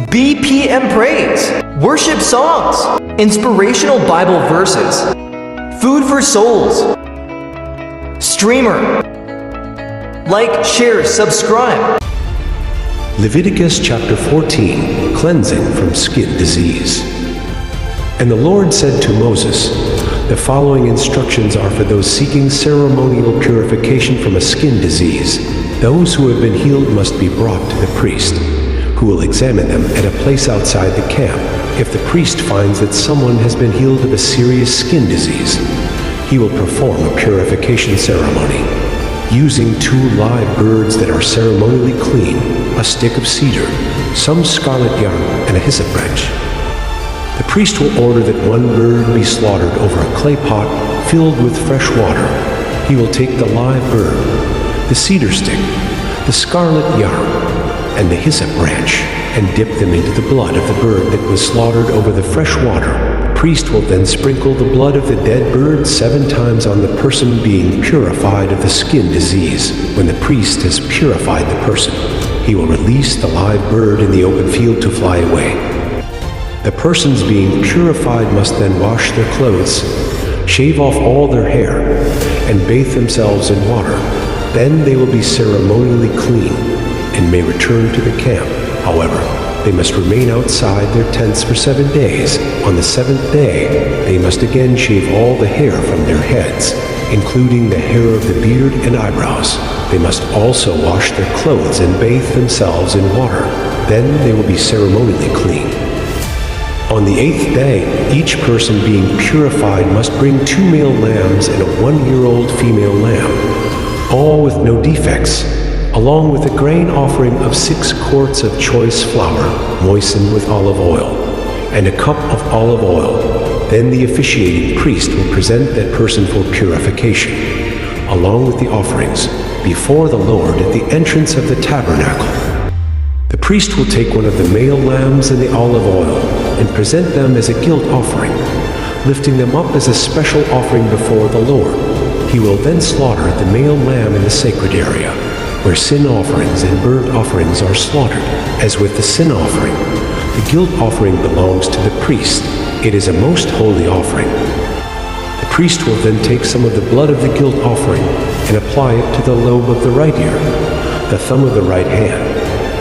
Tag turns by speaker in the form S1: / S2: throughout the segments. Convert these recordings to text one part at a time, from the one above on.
S1: BPM praise, worship songs, inspirational Bible verses, food for souls, streamer. Like, share, subscribe.
S2: Leviticus chapter 14, Cleansing from Skin Disease. And the Lord said to Moses, the following instructions are for those seeking ceremonial purification from a skin disease. Those who have been healed must be brought to the priest, who will examine them at a place outside the camp. If the priest finds that someone has been healed of a serious skin disease, he will perform a purification ceremony. Using 2 live birds that are ceremonially clean, a stick of cedar, some scarlet yarn, and a hyssop branch. The priest will order that 1 bird be slaughtered over a clay pot filled with fresh water. He will take the live bird, the cedar stick, the scarlet yarn, and the hyssop branch, and dip them into the blood of the bird that was slaughtered over the fresh water. The priest will then sprinkle the blood of the dead bird 7 times on the person being purified of the skin disease. When the priest has purified the person, he will release the live bird in the open field to fly away. The persons being purified must then wash their clothes, shave off all their hair, and bathe themselves in water. Then they will be ceremonially clean and may return to the camp. However, they must remain outside their tents for 7 days. On the 7th day, they must again shave all the hair from their heads, including the hair of the beard and eyebrows. They must also wash their clothes and bathe themselves in water. Then they will be ceremonially clean. On the 8th day, each person being purified must bring 2 male lambs and a 1-year-old female lamb, all with no defects, along with a grain offering of 6 quarts of choice flour, moistened with olive oil, and a cup of olive oil. Then the officiating priest will present that person for purification, along with the offerings, before the Lord at the entrance of the tabernacle. The priest will take one of the male lambs and the olive oil, and present them as a guilt offering, lifting them up as a special offering before the Lord. He will then slaughter the male lamb in the sacred area, where sin offerings and burnt offerings are slaughtered. As with the sin offering, the guilt offering belongs to the priest. It is a most holy offering. The priest will then take some of the blood of the guilt offering and apply it to the lobe of the right ear, the thumb of the right hand,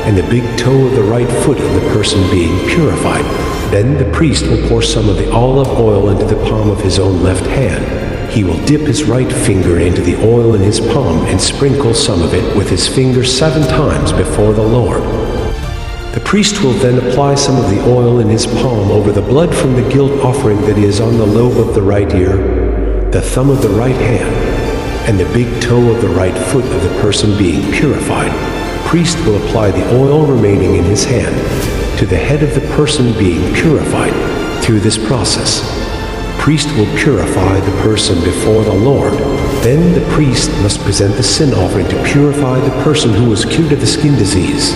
S2: and the big toe of the right foot of the person being purified. Then the priest will pour some of the olive oil into the palm of his own left hand. He will dip his right finger into the oil in his palm and sprinkle some of it with his finger 7 times before the Lord. The priest will then apply some of the oil in his palm over the blood from the guilt offering that is on the lobe of the right ear, the thumb of the right hand, and the big toe of the right foot of the person being purified. The priest will apply the oil remaining in his hand to the head of the person being purified. Through this process, the priest will purify the person before the Lord. Then the priest must present the sin offering to purify the person who was cured of the skin disease.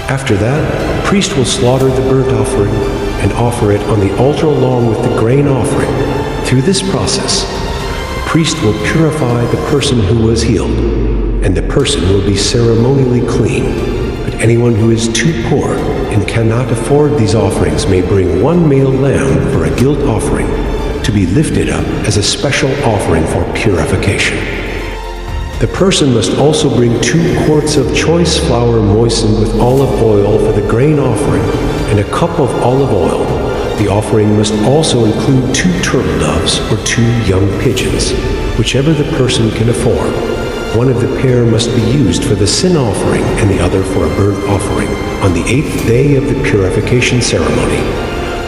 S2: After that, the priest will slaughter the burnt offering and offer it on the altar along with the grain offering. Through this process, the priest will purify the person who was healed, and the person will be ceremonially clean. But anyone who is too poor and cannot afford these offerings may bring 1 male lamb for a guilt offering to be lifted up as a special offering for purification. The person must also bring 2 quarts of choice flour moistened with olive oil for the grain offering and a cup of olive oil. The offering must also include 2 turtle doves or 2 young pigeons, whichever the person can afford. One of the pair must be used for the sin offering and the other for a burnt offering. On the 8th day of the purification ceremony,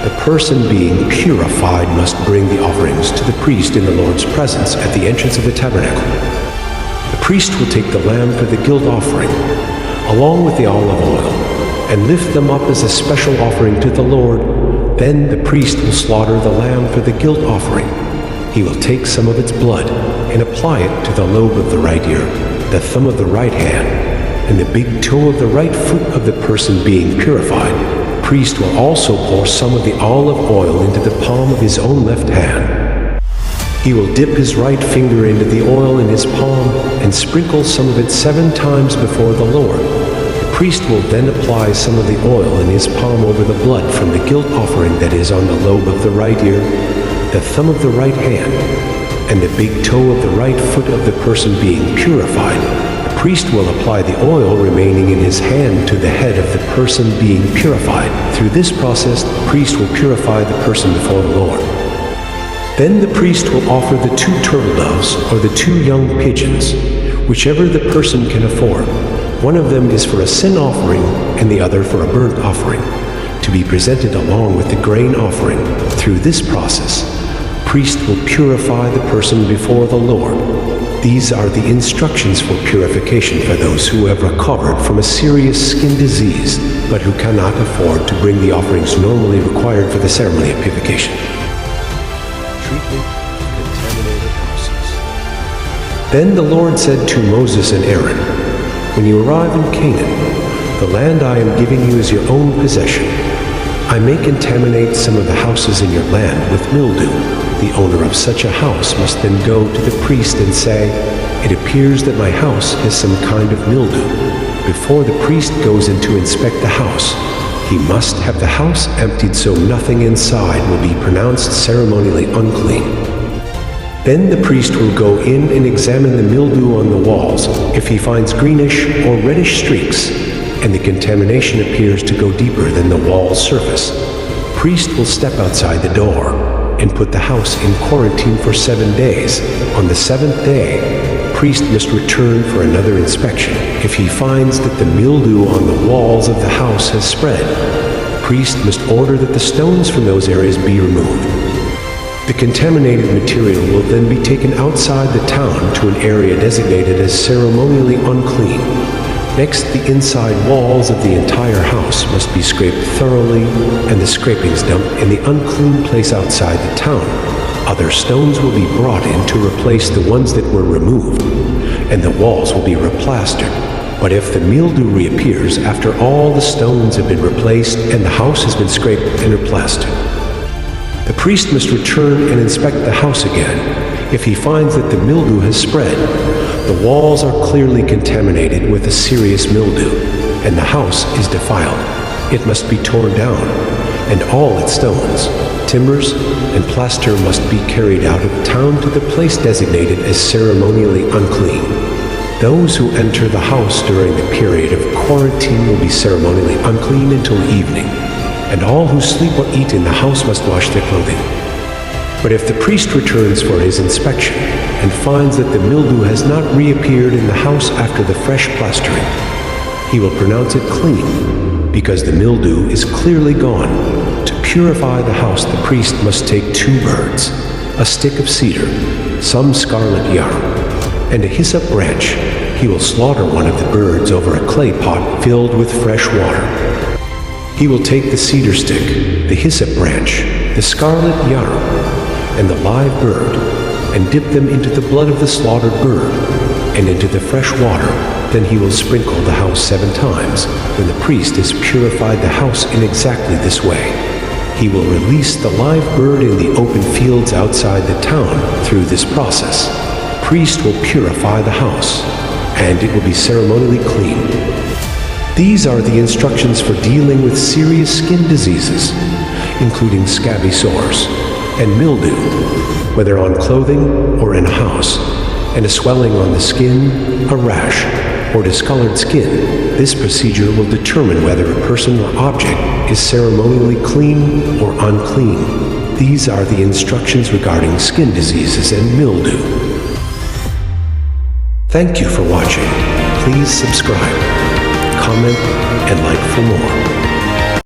S2: the person being purified must bring the offerings to the priest in the Lord's presence at the entrance of the tabernacle. The priest will take the lamb for the guilt offering, along with the olive oil, and lift them up as a special offering to the Lord. Then the priest will slaughter the lamb for the guilt offering. He will take some of its blood and apply it to the lobe of the right ear, the thumb of the right hand, and the big toe of the right foot of the person being purified. The priest will also pour some of the olive oil into the palm of his own left hand. He will dip his right finger into the oil in his palm and sprinkle some of it 7 times before the Lord. The priest will then apply some of the oil in his palm over the blood from the guilt offering that is on the lobe of the right ear, the thumb of the right hand, and the big toe of the right foot of the person being purified. The priest will apply the oil remaining in his hand to the head of the person being purified. Through this process, the priest will purify the person before the Lord. Then the priest will offer the 2 turtle doves or the 2 young pigeons, whichever the person can afford. One of them is for a sin offering and the other for a burnt offering, to be presented along with the grain offering. Through this process, the priest will purify the person before the Lord. These are the instructions for purification for those who have recovered from a serious skin disease, but who cannot afford to bring the offerings normally required for the ceremony of purification. Treatment of contaminated houses. Then the Lord said to Moses and Aaron, "When you arrive in Canaan, the land I am giving you is your own possession. I may contaminate some of the houses in your land with mildew. The owner of such a house must then go to the priest and say, 'It appears that my house has some kind of mildew.' Before the priest goes in to inspect the house, he must have the house emptied so nothing inside will be pronounced ceremonially unclean. Then the priest will go in and examine the mildew on the walls. If he finds greenish or reddish streaks, and the contamination appears to go deeper than the wall surface, the priest will step outside the door and put the house in quarantine for 7 days. On the 7th day, the priest must return for another inspection. If he finds that the mildew on the walls of the house has spread, the priest must order that the stones from those areas be removed. The contaminated material will then be taken outside the town to an area designated as ceremonially unclean. Next, the inside walls of the entire house must be scraped thoroughly and the scrapings dumped in the unclean place outside the town. Other stones will be brought in to replace the ones that were removed, and the walls will be replastered. But if the mildew reappears after all the stones have been replaced and the house has been scraped and replastered, the priest must return and inspect the house again. If he finds that the mildew has spread, the walls are clearly contaminated with a serious mildew, and the house is defiled, it must be torn down, and all its stones, timbers, and plaster must be carried out of town to the place designated as ceremonially unclean. Those who enter the house during the period of quarantine will be ceremonially unclean until evening, and all who sleep or eat in the house must wash their clothing. But if the priest returns for his inspection and finds that the mildew has not reappeared in the house after the fresh plastering, he will pronounce it clean, because the mildew is clearly gone. To purify the house, the priest must take 2 birds, a stick of cedar, some scarlet yarn, and a hyssop branch. He will slaughter one of the birds over a clay pot filled with fresh water. He will take the cedar stick, the hyssop branch, the scarlet yarn, and the live bird, and dip them into the blood of the slaughtered bird, and into the fresh water. Then he will sprinkle the house 7 times. When the priest has purified the house in exactly this way, he will release the live bird in the open fields outside the town. Through this process, the priest will purify the house, and it will be ceremonially clean. These are the instructions for dealing with serious skin diseases, including scabby sores and mildew, whether on clothing or in a house, and a swelling on the skin, a rash, or discolored skin. This procedure will determine whether a person or object is ceremonially clean or unclean. These are the instructions regarding skin diseases and mildew. Thank you for watching. Please subscribe, comment, and like for more.